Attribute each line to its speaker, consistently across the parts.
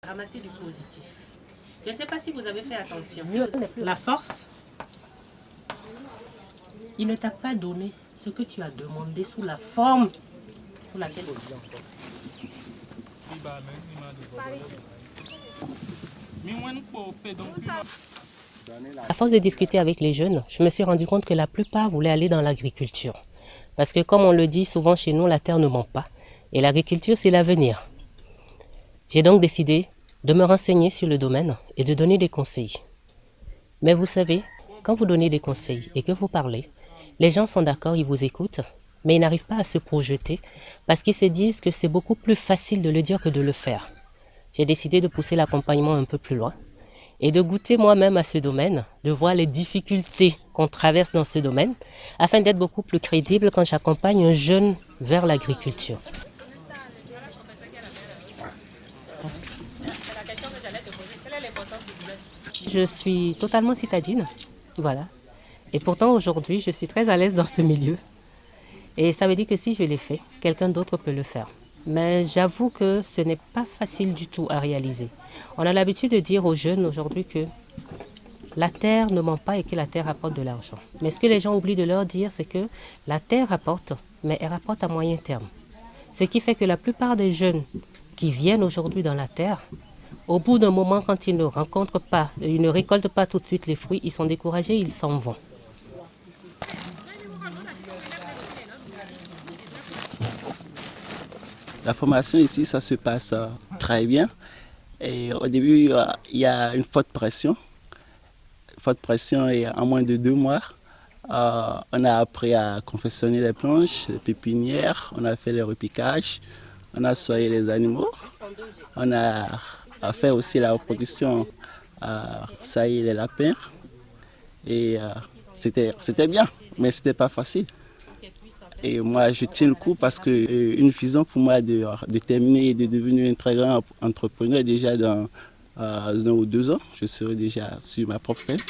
Speaker 1: Ramasser du positif. Je ne sais pas si vous avez fait attention. La force, il ne t'a pas donné ce que tu as demandé sous la forme sous laquelle on vit encore. À force de discuter avec les jeunes, je me suis rendu compte que la plupart voulaient aller dans l'agriculture. Parce que comme on le dit souvent chez nous, la terre ne ment pas. Et l'agriculture, c'est l'avenir. J'ai donc décidé de me renseigner sur le domaine et de donner des conseils. Mais vous savez, quand vous donnez des conseils et que vous parlez, les gens sont d'accord, ils vous écoutent, mais ils n'arrivent pas à se projeter parce qu'ils se disent que c'est beaucoup plus facile de le dire que de le faire. J'ai décidé de pousser l'accompagnement un peu plus loin et de goûter moi-même à ce domaine, de voir les difficultés qu'on traverse dans ce domaine, afin d'être beaucoup plus crédible quand j'accompagne un jeune vers l'agriculture. Je suis totalement citadine, voilà. Et pourtant aujourd'hui, je suis très à l'aise dans ce milieu. Et ça veut dire que si je l'ai fait, quelqu'un d'autre peut le faire. Mais j'avoue que ce n'est pas facile du tout à réaliser. On a l'habitude de dire aux jeunes aujourd'hui que la terre ne ment pas et que la terre rapporte de l'argent. Mais ce que les gens oublient de leur dire, c'est que la terre rapporte, mais elle rapporte à moyen terme. Ce qui fait que la plupart des jeunes qui viennent aujourd'hui dans la terre, au bout d'un moment, quand ils ne rencontrent pas, ils ne récoltent pas tout de suite les fruits, ils sont découragés, ils s'en vont.
Speaker 2: La formation ici, ça se passe très bien. Et au début, il y a une forte pression. Et en moins de 2 mois, on a appris à confectionner les planches, les pépinières, on a fait les repiquages, on a soigné les animaux, on a fait aussi la reproduction, saillir les lapins. Et c'était bien, mais ce n'était pas facile. Et moi, je tiens le coup parce qu'une vision pour moi de terminer et de devenir un très grand entrepreneur, déjà dans 1 ou 2 ans, je serai déjà sur ma propre ferme.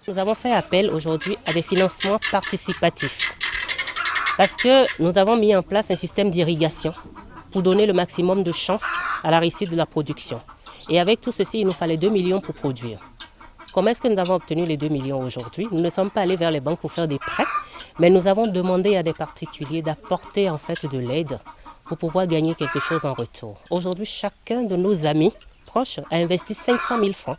Speaker 1: Nous avons fait appel aujourd'hui à des financements participatifs parce que nous avons mis en place un système d'irrigation pour donner le maximum de chance à la réussite de la production. Et avec tout ceci, il nous fallait 2 millions pour produire. Comment est-ce que nous avons obtenu les 2 millions aujourd'hui? Nous ne sommes pas allés vers les banques pour faire des prêts, mais nous avons demandé à des particuliers d'apporter en fait de l'aide pour pouvoir gagner quelque chose en retour. Aujourd'hui, chacun de nos amis proches a investi 500 000 francs